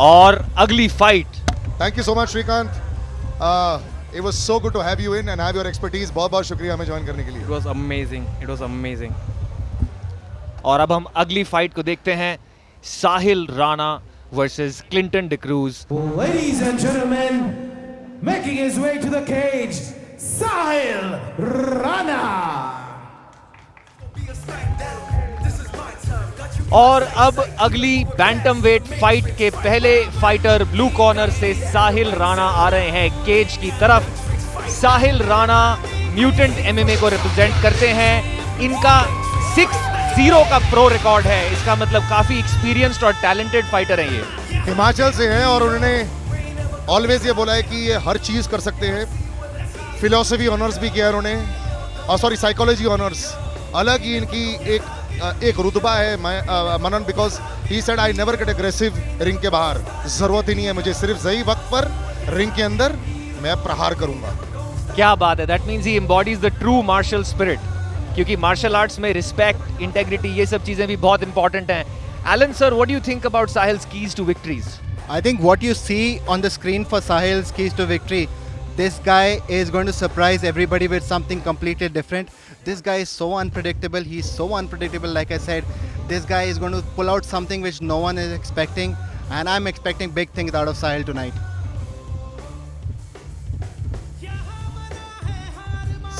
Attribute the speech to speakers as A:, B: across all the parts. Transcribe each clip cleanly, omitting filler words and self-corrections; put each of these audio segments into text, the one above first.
A: और अगली fight.
B: Thank you so much, Shrikant. It was so good to have you in and have your expertise. बहुत बहुत शुक्रिया हमें ज्वाइन करने के लिए.
A: It was amazing, it was amazing. और अब हम अगली फाइट को देखते हैं, Sahil Rana versus Clinton DeCruz.
C: Ladies and gentlemen, making his way to the cage, Sahil Rana.
A: और अब अगली बैंटम वेट फाइट के पहले फाइटर ब्लू कॉर्नर से साहिल राणा आ रहे हैं केज की तरफ। साहिल राणा म्यूटेंट एमएमए को रिप्रेजेंट करते हैं। इनका 6-0 का प्रो रिकॉर्ड है, इसका मतलब काफी एक्सपीरियंस्ड और टैलेंटेड फाइटर हैं ये।
B: हिमाचल से हैं और उन्होंने ऑलवेज ये बोला है कि ये हर चीज़ कर सकते हैं। फिलोसफी ऑनर्स भी किया है उन्होंने, और सॉरी साइकोलॉजी ऑनर्स। अलग ही इनकी एक रुतबा है Manan, because he said I never get aggressive ring के बाहर। जरूरत ही नहीं है मुझे, सिर्फ सही वक्त पर रिंग के अंदर मैं प्रहार करूंगा।
A: क्या बात है, that means he embodies the true martial spirit, क्योंकि मार्शल आर्ट्स में रिस्पेक्ट, इंटेग्रिटी, ये सब चीजें भी बहुत इंपॉर्टेंट हैं। Alan sir, what do you think about Sahil's keys to victories?
D: I think what you see on the screen for Sahil's keys to victory, this guy is going to surprise everybody with something completely different. This guy is so unpredictable. He's so unpredictable. Like I said, this guy is going to pull out something which no one is expecting, and I'm expecting big things out of Sahil tonight.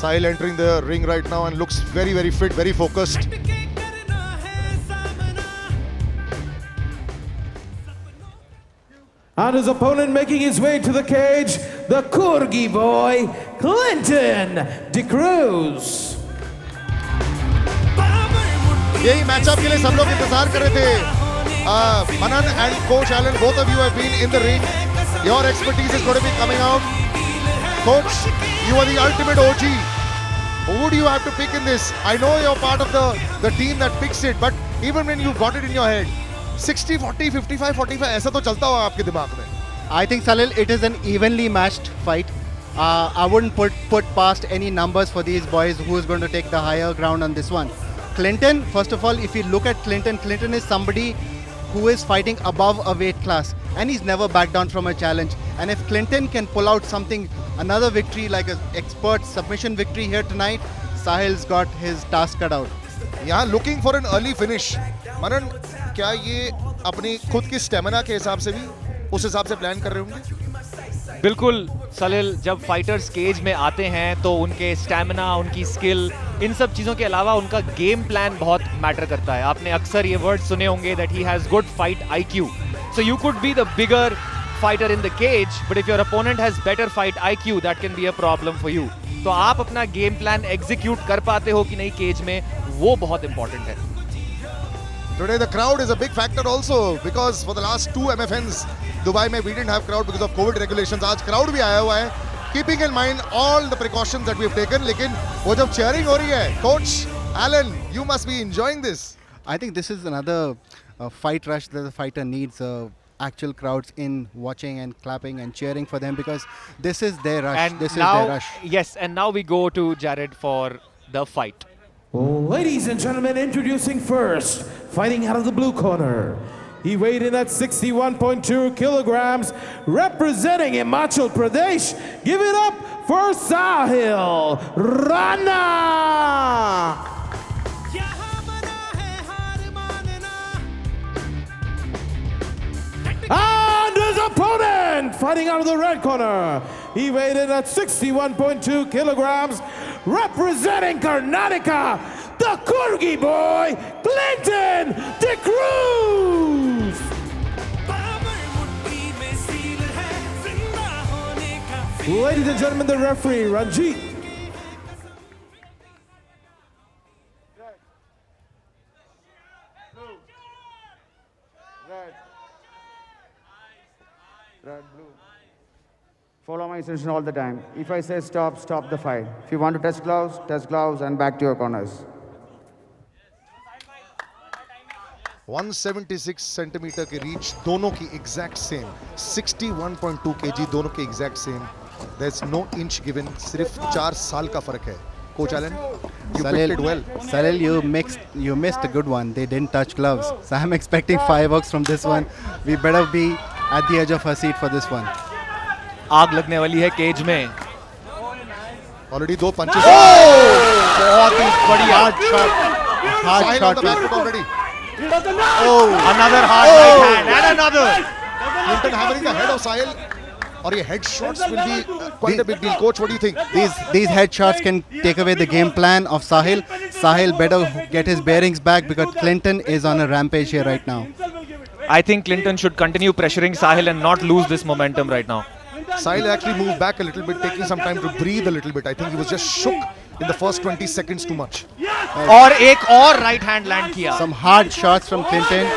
B: Sahil entering the ring right now and looks very, very fit, very focused.
C: And his opponent making his way to the cage, the Corgi boy, Clinton DeCruz.
B: यही matchup के लिए सब लोग इंतजार कर रहे थे। Manan and coach Allen, both of you have been in the ring. Your expertise is going to be coming out. Coach, you are the ultimate OG. Who do you have to pick in this? I know you're part of the team that picks it, but even when you got it in your head, 60-40, 55-45 ऐसा तो चलता होगा आपके दिमाग में।
D: I think Salil, it is an evenly matched fight. I wouldn't put past any numbers for these boys who is going to take the higher ground on this one. Clinton, first of all, if you look at Clinton, Clinton is somebody who is fighting above a weight class, and he's never backed down from a challenge. And if Clinton can pull out something, another victory like an expert submission victory here tonight, Sahil's got his task cut out.
B: यहाँ looking for an early finish. मनन, क्या ये अपनी खुद की stamina के हिसाब से भी उस हिसाब से प्लान कर रहे होंगे?
A: बिल्कुल सलिल, जब फाइटर्स केज में आते हैं तो उनके स्टैमिना, उनकी स्किल, इन सब चीज़ों के अलावा उनका गेम प्लान बहुत मैटर करता है। आपने अक्सर ये वर्ड सुने होंगे that he has good fight IQ. So you could be the bigger fighter in the cage, but if your opponent has better fight IQ, that can be a problem for you. तो आप अपना game plan execute कर पाते हो कि नहीं cage में, वो बहुत इंपॉर्टेंट है।
B: Today the crowd is a big factor also, because for the last 2 MFNs Dubai में we didn't have crowd because of COVID regulations. आज crowd भी आया हुआ है, keeping in mind all the precautions that we've taken. लेकिन वो जब cheering हो रही है, Coach Alan, you must be enjoying this.
D: I think this is another fight rush that the fighter needs. Actual crowds in watching and clapping and cheering for them, because this is their rush.
A: And
D: this
A: now,
D: is their rush.
A: yes, and now we go to Jared for the fight.
C: Ladies and gentlemen, introducing first, fighting out of the blue corner. He weighed in at 61.2 kilograms, representing Himachal Pradesh. Give it up for Sahil Rana. And his opponent, fighting out of the red corner. He weighed in at 61.2 kilograms, representing Karnataka, the Corgi boy, Clinton DeCruz. Ladies and gentlemen, the referee, Ranjit.
E: Red, blue. Follow my instruction all the time. If I say stop, stop the fight. If you want to touch gloves, and back to your corners.
B: 176 centimetre की reach दोनों की exact same, 61.2 kg दोनों की exact same. There is no inch given, सिर्फ 4 साल का फर्क है. Coach Alan, you picked it well.
D: Salil, you missed a good one. They didn't touch gloves. So I'm expecting fireworks from this one. We better be at the edge of her seat for this one.
A: आग लगने वाली है cage में.
B: Already 2 punches.
A: बहुत ही बढ़िया.
D: Hard shot. Hard
B: Sahil on
D: shot.
B: the back foot already.
A: Another hard right hand and another.
B: Clinton hammering the head of Sahil. और ये head shots will be quite a big deal. Coach, what do you think?
D: These headshots can take away the game plan of Sahil. Sahil better get his bearings back because Clinton is on a rampage here right now.
A: I think Clinton should continue pressuring Sahil and not lose this momentum right now.
B: Sahil actually moved back a little bit, taking some time to breathe a little bit. I think he was just shook in the first 20 seconds too much.
A: और एक और right hand land किया.
D: Some hard shots from Clinton.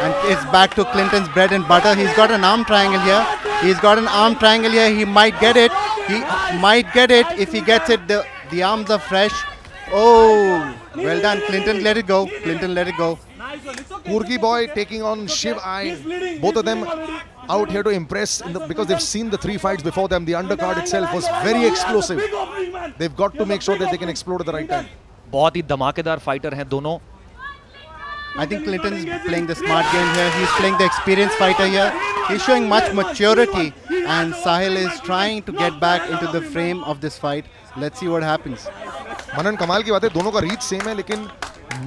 D: And it's back to Clinton's bread and butter. He's got an arm triangle here. He's got an arm triangle here. He might get it. He might get it. If he gets it, the arms are fresh. Oh, well done. Clinton let it go. Clinton let it go.
B: Kurgi boy taking on Shiv I. Both of them out here to impress because they've seen the 3 fights before them. The undercard itself was very explosive. They've got to make sure that they can explode at the right time.
A: बहुत ही धमाकेदार fighter हैं दोनों.
D: I think Clinton is playing the smart game here. He's playing the experienced fighter here. He's showing much maturity. And Sahil is trying to get back into the frame of this fight. Let's see what happens.
B: Manan, कमाल की बात है, दोनों का reach same है, लेकिन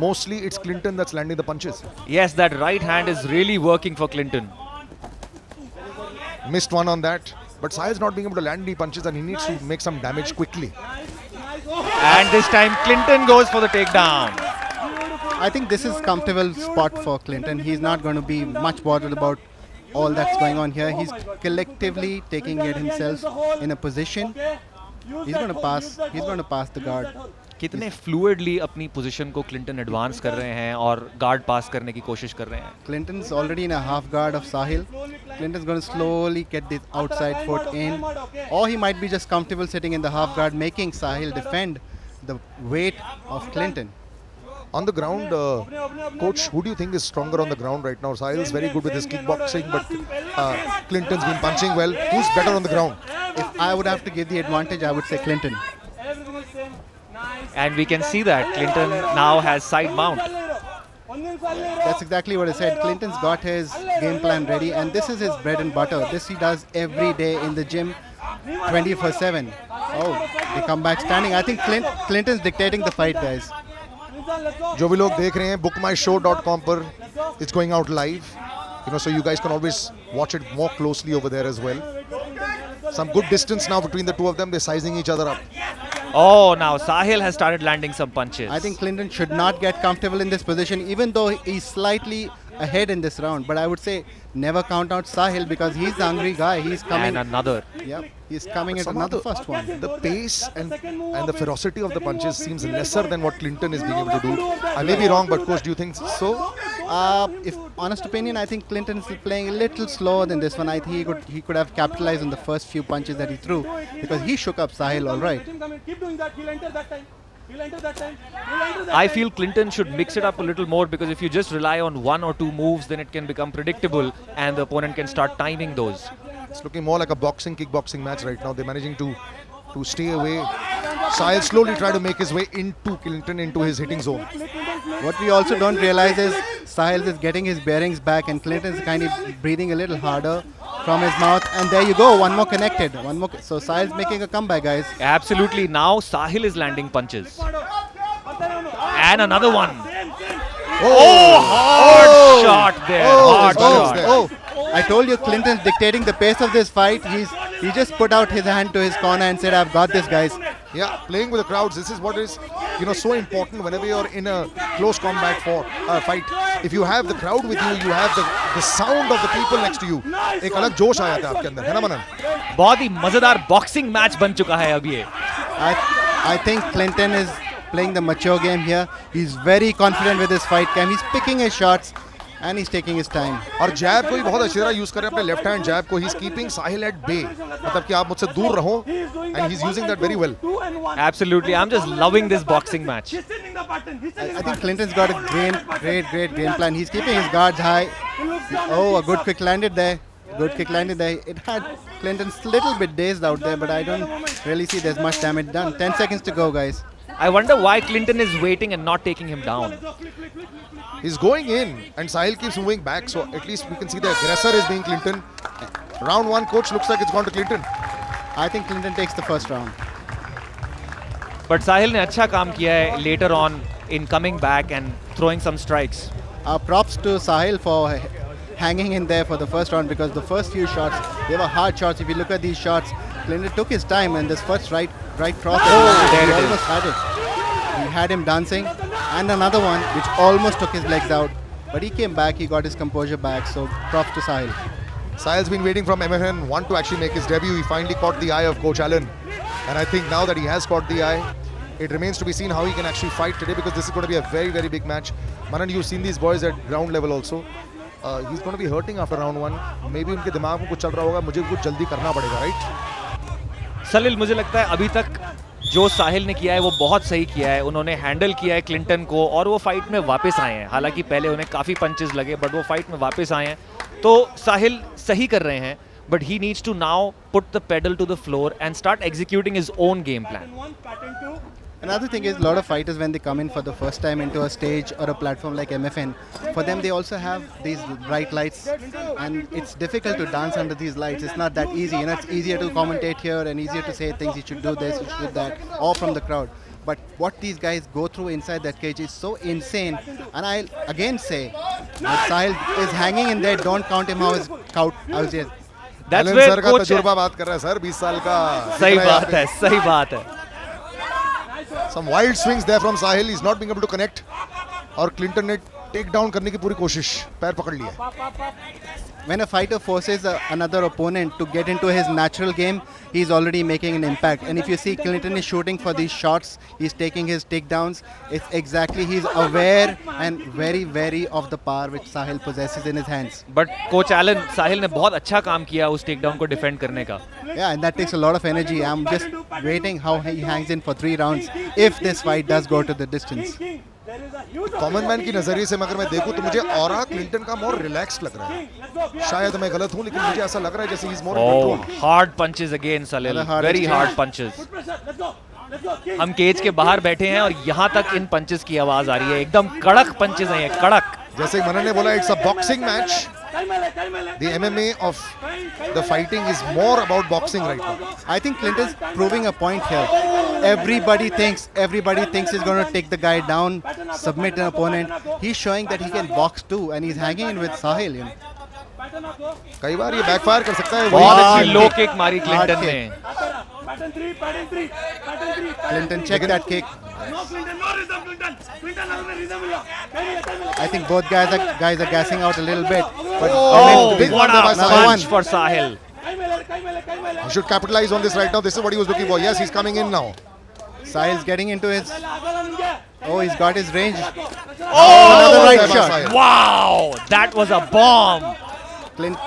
B: mostly it's Clinton that's landing the punches.
A: Yes, that right hand is really working for Clinton.
B: Missed one on that. But Sahil's not being able to land any punches and he needs to make some damage quickly.
A: And this time Clinton goes for the takedown.
D: I think this is comfortable spot for Clinton. He's not going to be much bothered about all that's going on here. He's collectively taking it himself in a position. He's going to pass. He's going to pass the guard.
A: कितने fluidly अपनी position को Clinton advance कर रहे हैं और guard पास करने की कोशिश कर रहे हैं.
D: Clinton's already in a half guard of Sahil. Clinton's going to slowly get this outside foot in, or he might be just comfortable sitting in the half guard, making Sahil defend the weight of Clinton.
B: On the ground, coach, who do you think is stronger on the ground right now? Sahil is very good with his kickboxing, but Clinton's been punching well. Who's better on the ground?
D: If I would have to give the advantage, I would say Clinton.
A: And we can see that Clinton now has side mount.
D: That's exactly what I said. Clinton's got his game plan ready, and this is his bread and butter. This he does every day in the gym, 24/7. Oh, they come back standing. I think Clinton's dictating the fight, guys.
B: जो भी लोग देख रहे हैं, bookmyshow.com पर it's going out live. So you guys can always watch it more closely over there as well. Some good distance now between the two of them. They're sizing each other up.
A: Oh, now Sahil has started landing some punches.
D: I think Clinton should not get comfortable in this position, even though he's slightly ahead in this round. But I would say never count out Sahil because he's the hungry guy. He's coming.
A: And another.
D: Yep, he's coming at another first one.
B: The pace and the ferocity of the punches seems lesser than what Clinton is being able to do. I may be wrong, but coach, do you think so?
D: If honest opinion, I think Clinton is playing a little slower than this one. I think he could have capitalized on the first few punches that he threw because he shook up Sahil all right.
A: I feel Clinton should mix it up a little more because if you just rely on 1 or 2 moves, then it can become predictable and the opponent can start timing those.
B: It's looking more like a kickboxing match right now. They're managing to stay away. Sahil slowly try to make his way into Clinton, into his hitting zone.
D: What we also don't realize is Sahil is getting his bearings back and Clinton is kind of breathing a little harder from his mouth. And there you go, one more connected. So Sahil's making a comeback, guys.
A: Absolutely. Now Sahil is landing punches. And another one. Hard shot there. Hard shot.
D: I told you Clinton's dictating the pace of this fight. He just put out his hand to his corner and said, I've got this, guys.
B: Yeah, playing with the crowds. This is what is so important whenever you're in a close combat fight. If you have the crowd with you, you have the sound of the people next to you. एक अलग जोश आ जाता है आपके अंदर, है ना मनन?
A: बहुत ही मजेदार बॉक्सिंग मैच बन चुका है अब ये.
D: I think Clinton is playing the mature game here. He's very confident with his fight game. He's picking his shots and he's taking his time.
B: और जैब को भी बहुत अच्छी तरह यूज कर रहे हैं अपने लेफ्ट हैंड जैब को. He's keeping Sahil at bay. मतलब कि आप मुझसे दूर रहो, and he's using that very well.
A: Absolutely. I'm just loving this boxing match.
D: I think Clinton's got a great game plan. He's keeping his guards high. Oh, a good kick landed there. It had Clinton's little bit dazed out there, but I don't really see there's much damage done. 10 seconds to go, guys.
A: I wonder why Clinton is waiting and not taking him down.
B: He's going in and Sahil keeps moving back, so at least we can see the aggressor is being Clinton. Round 1, coach, looks like it's gone to Clinton.
D: I think Clinton takes the first round.
A: But Sahil ने अच्छा काम किया है later on in coming back and throwing some strikes.
D: Props to Sahil for hanging in there for the first round, because the first few shots, they were hard shots. If you look at these shots, Clinton took his time, and this first right cross,
A: there
D: he
A: it is.
D: almost had it. He had him dancing, and another one which almost took his legs out. But he came back, he got his composure back, so props to Sahil.
B: Sahil's been waiting from MFN 1 to actually make his debut. He finally caught the eye of Coach Allen. And I think now that he has caught the eye, it remains to be seen how he can actually fight today, because this is going to be a very, very big match. Manan, you've seen these boys at ground level also. He's going to be hurting after round 1. Maybe उनके दिमाग में कुछ चल रहा होगा, मुझे कुछ जल्दी करना पड़ेगा, right?
A: सलिल, मुझे लगता है अभी तक जो साहिल ने किया है वो बहुत सही किया है. उन्होंने हैंडल किया है क्लिंटन को और वो फाइट में वापस आए हैं. हालांकि पहले उन्हें काफ़ी पंचेस लगे, बट वो फाइट में वापस आए हैं. तो साहिल सही कर रहे हैं, but he needs to now put the pedal to the floor and start executing his own game plan.
D: Another thing is, a lot of fighters, when they come in for the first time into a stage or a platform like MFN, for them they also have these bright lights, and it's difficult to dance under these lights. It's not that easy. You know, it's easier to commentate here and easier to say things, you should do this, you should do that, all from the crowd. But what these guys go through inside that cage is so insane. And I'll again say that Sahil is hanging in there. Don't count him out as his.
A: That's
B: Allen
A: where
B: sir का
A: coach
B: तजुर्बा बात कर रहा है sir, 20 साल का.
A: सही बात है, सही बात है.
B: Some wild swings there from Sahil. He's not being able to connect. और क्लिंटन ने टेक डाउन करने की पूरी कोशिश, पैर पकड़ लिया.
D: When a fighter forces another opponent to get into his natural game, he's already making an impact. And if you see, Clinton is shooting for these shots, he's taking his takedowns. It's exactly, he's aware and very wary of the power which Sahil possesses in his hands.
A: But coach Allen, साहिल ने बहुत अच्छा काम किया उस take down को defend करने का.
D: Yeah, and that takes a lot of energy. I'm just waiting how he hangs in for 3 rounds if this fight does go to the distance.
B: Common man की नजरिए से अगर मैं देखूं तो मुझे ऑरा क्लिंटन का मोर रिलैक्स्ड लग रहा है. शायद मैं गलत हूं, लेकिन मुझे ऐसा लग रहा है जैसे he is more in
A: Oh,
B: control.
A: hard punches again Salil.
D: hard
A: Very
D: exchange.
A: hard punches. हम केज के बाहर बैठे हैं और यहाँ तक इन पंचेस की आवाज आ रही है. एकदम कड़क पंचेस हैं ये, कड़क.
B: जैसे मनन ने बोला, it's a boxing match. The MMA of the fighting is more about boxing right now.
D: I think Clinton's proving a point here. Everybody thinks he's going to take the guy down, submit an opponent. He's showing that he can box too, and he's hanging in with Sahil. You know.
B: कई बार ये backfire कर सकता है.
A: बहुत
B: वही
A: अच्छी low kick मारी
D: Hard
A: Clinton
D: kick.
A: ने.
D: Clinton checked that kick. I think both guys are gassing out a little bit. But
A: Oh,
B: big
A: what
B: one there by
A: a
B: Sahil.
A: punch for Sahil.
B: He should capitalize on this right now. This is what he was looking for. Yes, he's coming in now.
D: Sahil's getting into his. Oh, he's got his range.
A: Oh,
D: Another right
B: there by
D: shot.
B: Sahil.
A: wow, that was a bomb.
D: Clint.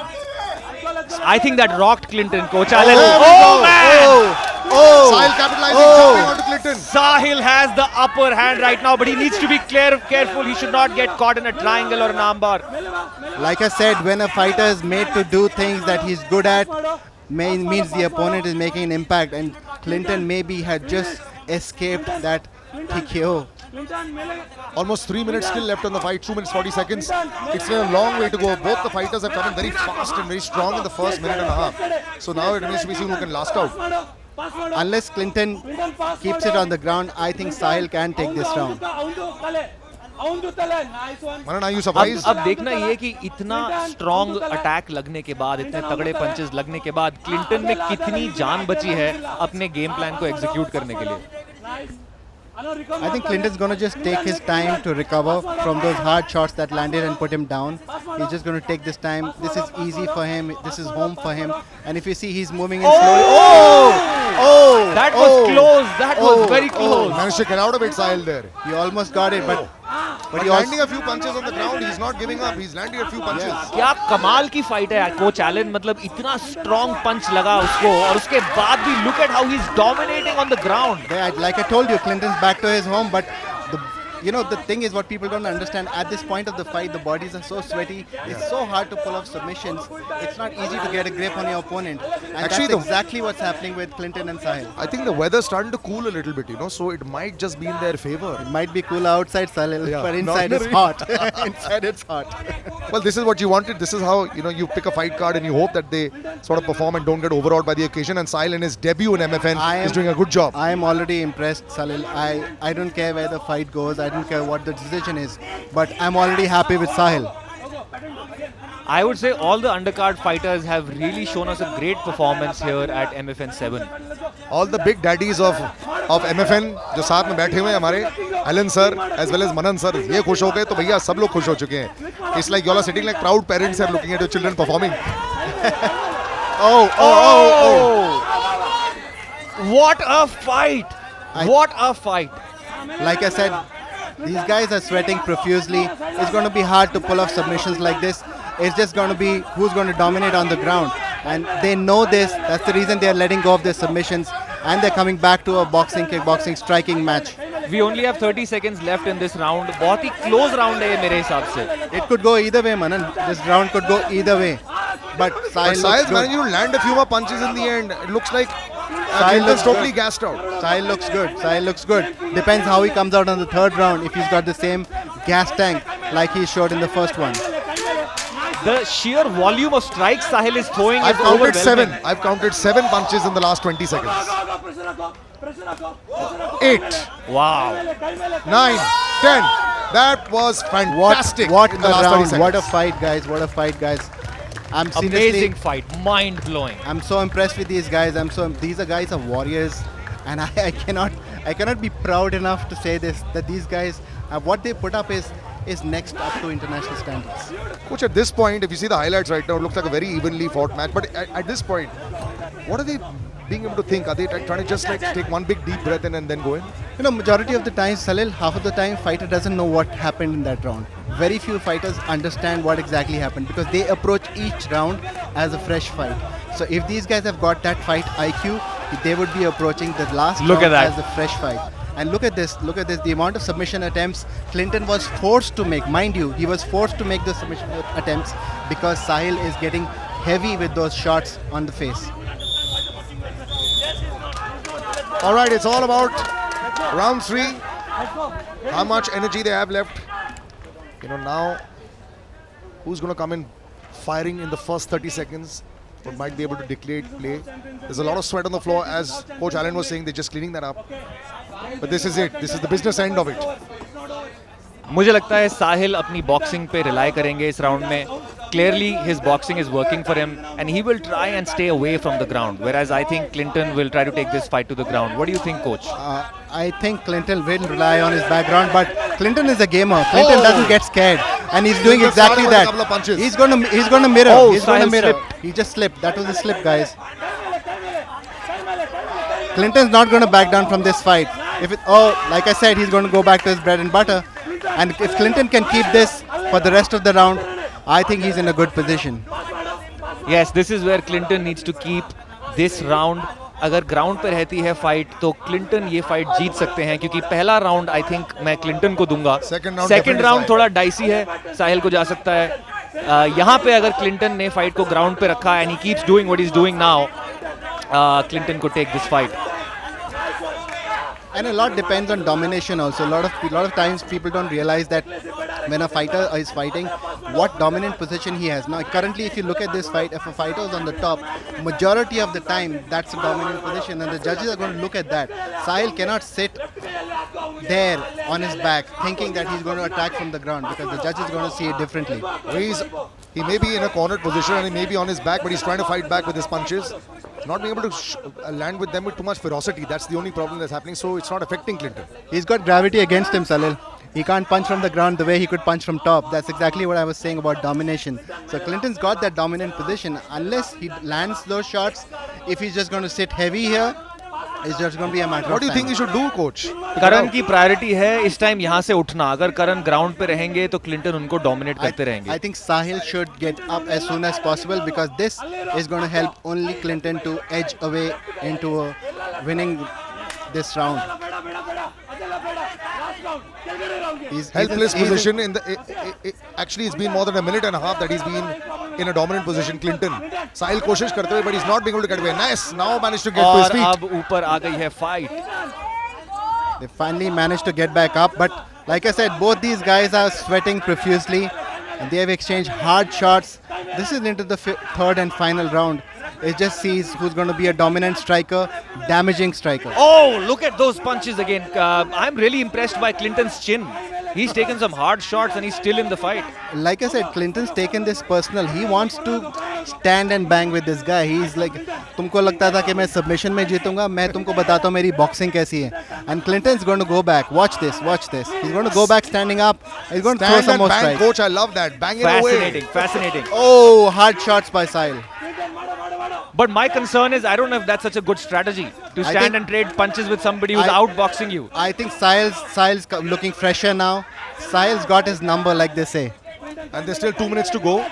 A: I think that rocked Clinton, coach Allen.
B: There we
A: Oh
B: go.
A: man!
B: Sahil capitalizing, jumping onto Clinton.
A: Sahil has the upper hand right now, but he needs to be careful. He should not get caught in a triangle or an armbar.
D: Like I said, when a fighter is made to do things that he's good at, means the opponent is making an impact. And Clinton maybe had just escaped that TKO.
B: Almost 3 minutes still left on the fight. 2 minutes 40 seconds. It's still a long way to go. Both the fighters have come in very fast and very strong in the first minute and a half. So now it remains to be seen who can last out.
D: Unless Clinton keeps it on the ground, I think Sahil can take this round.
B: Manan, are you surprised?
A: अब देखना ये कि इतना strong attack लगने के बाद, इतने तगड़े पंचेस लगने के बाद क्लिंटन में कितनी जान बची है अपने गेम प्लान को एग्जीक्यूट करने के लिए.
D: I think Clinton's going to just take his time to recover from those hard shots that landed and put him down. He's just going to take this time. This is easy for him. This is home for him. And if you see, he's moving in slowly. Oh!
A: That was close. That was very close.
B: Managed to get out of it, Sahil there.
D: He almost got it, but
B: But
D: he
B: landing
D: also...
B: a few punches on the ground. He's not giving up. He's landing a few punches.
A: क्या कमाल की fight है coach Elon. मतलब इतना strong पंच लगा उसको और उसके बाद भी look at how he's dominating on the ground.
D: Like I told you, Clinton's back to his home, but the you know, the thing is what people don't understand, at this point of the fight, the bodies are so sweaty. It's so hard to pull off submissions. It's not easy to get a grip on your opponent. And
B: Actually,
D: that's exactly what's happening with Clinton and Sahil.
B: I think the weather's starting to cool a little bit, you know, so it might just be in their favor.
D: It might be cool outside, Salil,
B: Yeah,
D: but
B: not
D: inside it's
B: really.
D: hot. Inside it's hot.
B: Well, this is what you wanted. This is how, you know, you pick a fight card and you hope that they sort of perform and don't get overawed by the occasion. And Sahil in his debut in MFN is doing a good job.
D: I am already impressed, Salil. I don't care where the fight goes. I don't care what the decision is. But I'm already happy with Sahil.
A: I would say all the undercard fighters have really shown us a great performance here at MFN 7.
B: All the big daddies of MFN जो साथ में बैठे हुए हैं हमारे Alan sir as well as Manan sir, ये खुश हो गए तो भैया सब लोग खुश हो चुके हैं. It's like you all are sitting like proud parents are looking at your children performing.
A: What a fight! What a fight!
D: Like I said, these guys are sweating profusely. It's going to be hard to pull off submissions like this. It's just going to be who's going to dominate on the ground. And they know this. That's the reason they are letting go of their submissions. And they're coming back to a boxing, kickboxing, striking match.
A: We only have 30 seconds left in this round. बहुत ही close round है ये मेरे हिसाब से.
D: It could go either way, Manan. This round could go either way. But
B: But
D: Sahil
B: Sahil's
D: looks
B: managing
D: good.
B: to land a few more punches in the end. It looks like
D: Sahil
B: Clinton's
D: looks
B: totally
D: good.
B: gassed out.
D: Sahil looks good. Sahil looks good. Depends how he comes out on the third round. If he's got the same gas tank like he showed in the first one.
A: The sheer volume of strikes Sahil is throwing
B: I've
A: is
B: counted
A: overwhelming.
B: 7. I've counted 7 punches in the last 20 seconds. 8,
A: Wow.
B: 9, 10. That was fantastic.
D: What
B: in
D: a
B: the last 30
D: round.
B: seconds.
D: What a fight, guys. What a fight, guys. I'm seriously,
A: Amazing fight. Mind blowing.
D: I'm so impressed with these guys. These are guys are warriors, and I cannot be proud enough to say this, that these guys, what they put up is next up to international standards.
B: Coach, at this point, if you see the highlights right now, it looks like a very evenly fought match. But at this point, what are they being able to think? Are they trying to just like take one big deep breath in and then go in?
D: You know, majority of the time, Salil, half of the time, fighter doesn't know what happened in that round. Very few fighters understand what exactly happened because they approach each round as a fresh fight. So if these guys have got that fight IQ, they would be approaching the last
A: Look
D: round
A: at that.
D: as a fresh fight. And look at this, the amount of submission attempts Clinton was forced to make. Mind you, he was forced to make the submission attempts because Sahil is getting heavy with those shots on the face.
B: All right, it's all about round 3. How much energy they have left. You know, now who's going to come in firing in the first 30 seconds or might be able to declare play. There's a lot of sweat on the floor, as Coach Allen was saying. They're just cleaning that up. But this is it. This is the business end of it.
A: मुझे लगता है साहिल अपनी boxing पे rely करेंगे इस round में. Clearly his boxing is working for him and he will try and stay away from the ground, whereas I think Clinton will try to take this fight to the ground. What do you think, coach?
D: I think Clinton will rely on his background, but Clinton is a gamer. Clinton doesn't get scared, and he's doing
B: Clinton
D: exactly
B: started with a
D: that.
B: couple of punches.
D: He's gonna mirror.
A: Oh,
D: he's gonna
A: Sahil
D: mirror.
A: slipped.
D: He just slipped. That was a slip, guys. Clinton's not gonna back down from this fight. Like I said, he's gonna go back to his bread and butter. And if Clinton can keep this for the rest of the round, I think he's in a good position.
A: Yes, this is where Clinton needs to keep this round. अगर ground पे रहती है fight तो Clinton ये fight जीत सकते हैं, क्योंकि पहला राउंड आई थिंक मैं क्लिंटन को दूंगा. सेकंड राउंड थोड़ा डाइसी है, साहिल को जा सकता है. यहाँ पे अगर क्लिंटन ने फाइट को ग्राउंड पे रखा and he keeps doing what he is doing now, Clinton को take this fight.
D: And a lot depends on domination also. A lot of times people don't realize that when a fighter is fighting, what dominant position he has. Now currently if you look at this fight, if a fighter is on the top, majority of the time that's a dominant position and the judges are going to look at that. Sahil cannot sit there on his back thinking that he's going to attack from the ground, because the judge is going to see it differently.
B: He may be in a cornered position and he may be on his back, but he's trying to fight back with his punches. Not being able to land with them with too much ferocity. That's the only problem that's happening. So it's not affecting Clinton.
D: He's got gravity against him, Salil. He can't punch from the ground the way he could punch from top. That's exactly what I was saying about domination. So Clinton's got that dominant position. Unless he lands those shots, if he's just going to sit heavy here, it's just going to be a matter
B: What
D: of
B: do you
D: time.
B: think he should do, coach?
A: करण की priority है इस time यहाँ से उठना. अगर करण ground पे रहेंगे तो क्लिंटन उनको डोमिनेट करते रहेंगे.
D: I think Sahil should get up as soon as possible, because this is going to help only Clinton to edge away into winning this round.
B: helpless position in the. Actually, it's been more than a minute and a half that he's been in a dominant position. Clinton, Sahil कोशिश करते हुए, but he's not being able to get away. Nice, now managed to get to his
A: और
B: feet.
A: अब ऊपर आ गई है fight.
D: They finally managed to get back up, but like I said, both these guys are sweating profusely, and they have exchanged hard shots. This is into the third and final round. It just sees who's going to be a dominant striker, damaging striker.
A: Oh, look at those punches again. I'm really impressed by Clinton's chin. He's taken some hard shots and he's still in the fight.
D: Like I said, Clinton's taken this personal. He wants to stand and bang with this guy. He's like, तुमको लगता था कि मैं submission में जीतूंगा, मैं तुमको बताता हूँ मेरी boxing कैसी है. And Clinton's going to go back. Watch this, watch this. He's going to go back standing up. He's going to throw
B: Stand
D: some
B: and
D: more
B: bang,
D: strikes.
B: coach. I love that. Bang it away.
A: Fascinating, fascinating.
D: Oh, hard shots by Sahil.
A: But my concern is, I don't know if that's such a good strategy to
D: I
A: stand
D: think-
A: and trade punches with somebody who's
D: I-
A: outboxing you.
D: I think Sahil's looking fresher now. Sahil's got his number, like they say.
B: And there's still 2 minutes to go.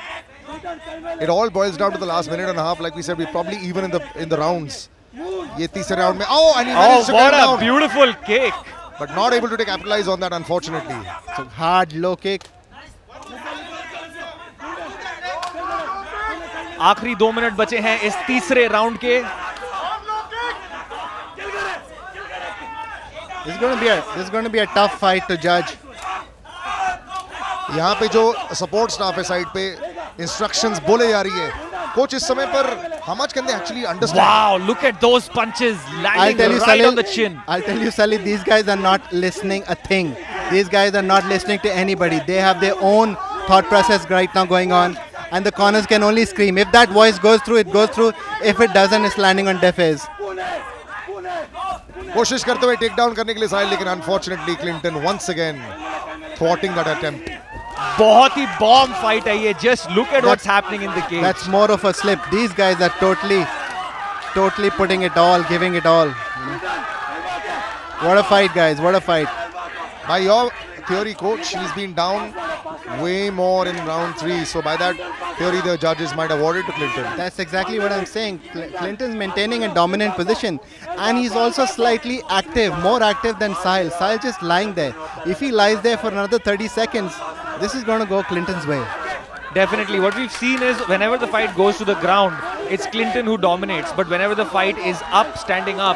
B: It all boils down to the last minute and a half. Like we said, we're probably even in the rounds. ये तीसरे round में. Oh, and he
A: Oh,
B: managed to get
A: what
B: him
A: a
B: down,
A: beautiful kick.
B: but not able to capitalize on that, unfortunately.
D: So hard low kick.
A: आखिरी 2 minute बचे हैं इस तीसरे round के.
D: This is going to be a tough fight to judge.
B: यहाँ पे जो support staff है साइड पे इंस्ट्रक्शंस बोले जा रही है. कोच इस समय पर how much can they actually understand?
A: Wow, look at those punches
D: I'll
A: landing
D: tell you,
A: right
D: Salil,
A: on the chin.
D: I'll tell you, Salil, these guys are not listening a thing. These guys are not listening to anybody. They have their own thought process right now going on, and the corners can only scream. If that voice goes through, it goes through. If it doesn't, it's landing on deaf ears.
B: कोशिश करते हुए take down करने के लिए साहिल, लेकिन unfortunately Clinton once again thwarting that attempt.
A: बहुत ही bomb fight है ये. Just look at what's happening in the cage.
D: That's more of a slip. These guys are totally putting it all, giving it all. What a fight, guys! What a fight!
B: By your theory, coach, he's been down way more in round 3. So by that theory, the judges might have awarded to Clinton.
D: That's exactly what I'm saying. Clinton's maintaining a dominant position, and he's also slightly active, more active than Sahil. Sahil just lying there. If he lies there for another 30 seconds, this is going to go Clinton's way.
A: Definitely. What we've seen is whenever the fight goes to the ground, it's Clinton who dominates. But whenever the fight is up, standing up,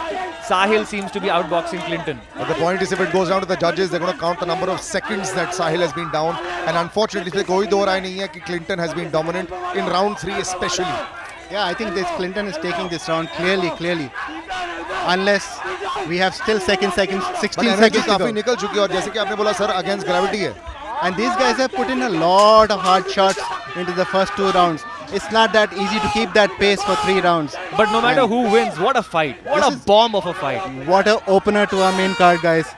A: Sahil seems to be outboxing Clinton.
B: But the point is, if it goes down to the judges, they're going to count the number of seconds that Sahil has been down. And unfortunately, इसमें कोई दो राय नहीं है कि Clinton has been dominant in round 3 especially.
D: Yeah, I think this Clinton is taking this round clearly. Unless we have still 16
B: But
D: seconds
B: energy
D: to
B: काफी
D: go.
B: निकल चुकी है और जैसे कि आपने बोला सर, against gravity है.
D: And these guys have put in a lot of hard shots into the first 2 rounds. It's not that easy to keep that pace for 3 rounds.
A: But no matter who wins, what a fight. What
D: This
A: a
D: is-
A: bomb of a fight.
D: What a opener to our main card, guys.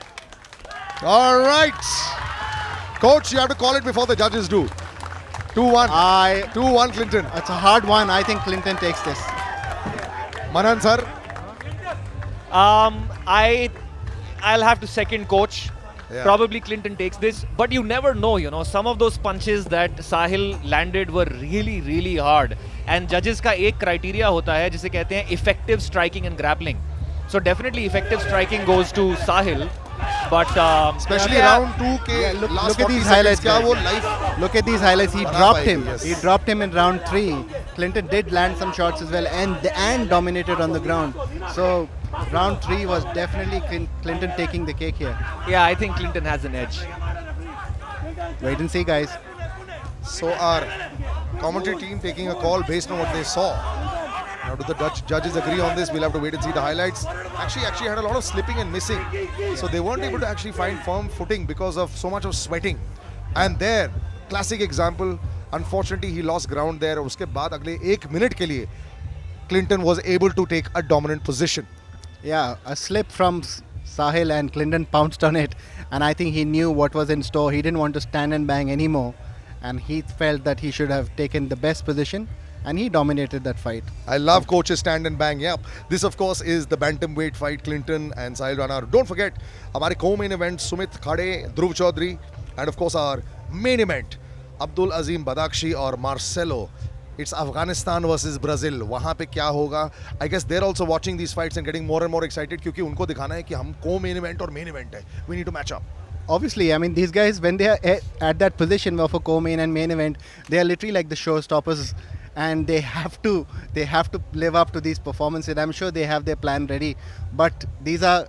B: All right. Coach, you have to call it before the judges do. 2-1. 2-1 Clinton.
D: It's a hard one. I think Clinton takes this.
B: Manan sir.
A: I'll have to second coach.
B: Yeah.
A: Probably Clinton takes this, but you never know, you know. Some of those punches that Sahil landed were really, really hard. And judges का एक criteria होता है जिसे कहते हैं effective striking and grappling. So definitely effective striking goes to Sahil, but
B: Especially
D: Yeah.
B: round 2 के
D: Look
B: last
D: at
B: 40
D: these
B: seconds
D: highlights,
B: क्या
D: guys.
B: वो live.
D: Look at these highlights. He
B: Bana
D: dropped
B: paegi,
D: him.
B: yes.
D: He dropped him in round 3. Clinton did land some shots as well and dominated on the ground. So round 3 was definitely Clinton taking the cake here.
A: yeah, I think Clinton has an edge.
D: Wait and see, guys.
B: So our commentary team taking a call based on what they saw. Now do the judges agree on this? We'll have to wait and see the highlights. Actually had a lot of slipping and missing. So they weren't able to actually find firm footing because of so much of sweating. And there, classic example, unfortunately he lost ground there. और उसके बाद अगले 1 minute के लिए Clinton was able to take a dominant position.
D: Yeah, a slip from Sahil and Clinton pounced on it. And I think he knew what was in store. He didn't want to stand and bang anymore. And he felt that he should have taken the best position. And he dominated that fight.
B: I love coaches stand and bang. Yeah, this of course is the bantamweight fight, Clinton and Sahil Rana. Don't forget, हमारे co-main event Sumit Khade, Dhruv Chaudhary, and of course our main event Abdul Azim Badakshi और Marcelo. It's Afghanistan versus Brazil. वहाँ पे क्या होगा? I guess they're also watching these fights and getting more and more excited क्योंकि उनको दिखाना है कि हम co-main event और main event है. We need to match up.
D: Obviously, I mean, these guys, when they are at that position of a co-main and main event, they are literally like the showstoppers, and they have to live up to these performances. I'm sure they have their plan ready, but these are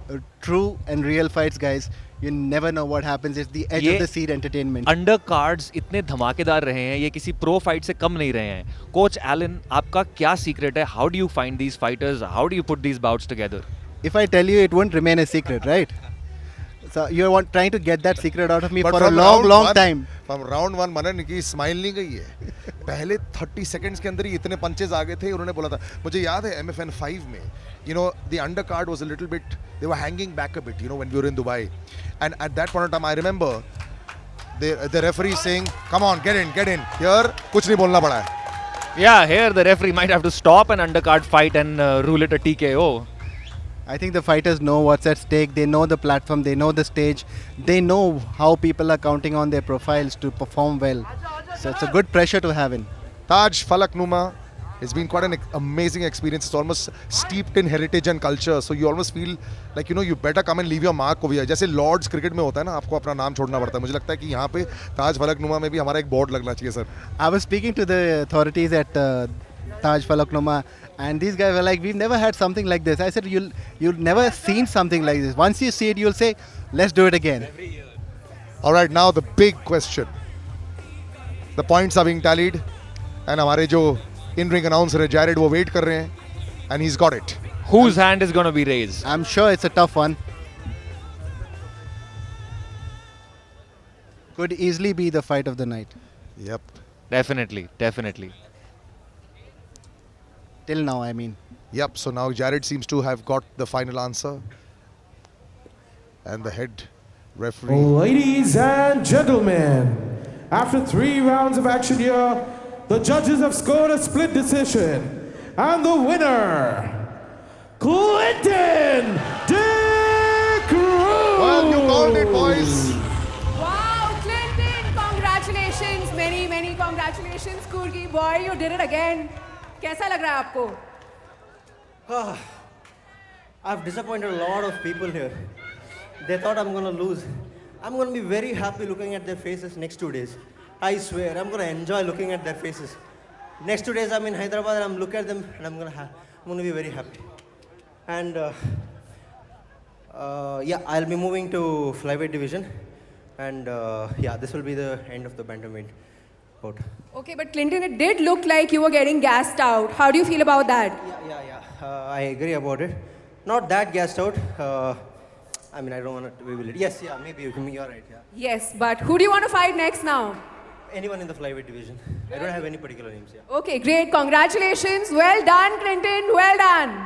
D: true and real fights, guys. You never know what happens. It's the edge of the seat entertainment.
A: Under cards इतने धमाकेदार रहे हैं, ये किसी pro fight से कम नहीं रहे हैं. कोच एलन, आपका क्या सीक्रेट है? How do you find these fighters? How do you put these bouts together?
D: If I tell you, it won't remain a secret, right? So you're trying to get that secret out of me
B: But
D: for a
B: from
D: long,
B: round
D: long
B: one-
D: time.
B: From round 1 मनन की smile नहीं गई है. पहले 30 seconds के अंदर ही इतने punches आ गए थे. उन्होंने बोला था, मुझे याद है MFN 5 में, you know, the undercard was a little bit, they were hanging back a bit, you know, when we were in Dubai. And at that point of time, I remember the referee saying, come on, get in. Here, कुछ नहीं बोलना पड़ा है.
A: Yeah, here the referee might have to stop an undercard fight and rule it a TKO.
D: I think the fighters know what's at stake. They know the platform. They know the stage. They know how people are counting on their profiles to perform well. So it's a good pressure to have in.
B: Taj Falaknuma has been quite an amazing experience. It's almost steeped in heritage and culture. So you almost feel like, you know, you better come and leave your mark over here. जैसे Lord's cricket में होता है ना, आपको अपना नाम छोड़ना पड़ता है. मुझे लगता है कि यहाँ पे ताज फलकनुमा में भी हमारा एक बोर्ड लगना चाहिए sir.
D: I was speaking to the authorities at Taj Falaknuma, and these guys were like, "We've never had something like this." I said, "You'll never seen something like this. Once you see it, you'll say, let's do it again."
B: All right, now the big question. The points are being tallied, and हमारे जो in-ring announcer है Jared, वो wait कर रहे हैं, and he's got it.
A: Whose hand is going to be raised?
D: I'm sure it's a tough one. Could easily be the fight of the night.
B: Yep.
A: Definitely.
D: Till now, I mean.
B: Yep. So now Jared seems to have got the final answer, and the head referee.
C: Ladies and gentlemen, after 3 rounds of action here, the judges have scored a split decision. And the winner, Clinton De Cruz!
B: Well, you called it, boys.
F: Wow, Clinton, congratulations. Many congratulations, Kurgi boy. You did it again. कैसा लग रहा है आपको?
G: I've disappointed a lot of people here. They thought I'm going to lose. I'm going to be very happy looking at their faces next 2 days. I swear, I'm going to enjoy looking at their faces. Next 2 days I'm in Hyderabad and I'm looking at them and I'm going to be very happy. And yeah, I'll be moving to flyweight division. And yeah, this will be the end of the bantamweight bout.
F: Okay, but Clinton, it did look like you were getting gassed out. How do you feel about that?
G: Yeah. I agree about it. Not that gassed out. I mean, I don't want to reveal it. Yes, yeah, maybe you're right. Yeah.
F: Yes, but who do you want to fight next now?
G: Anyone in the flyweight division. I don't have any particular names. Yeah.
F: Okay, great. Congratulations. Well done, Clinton. Well done.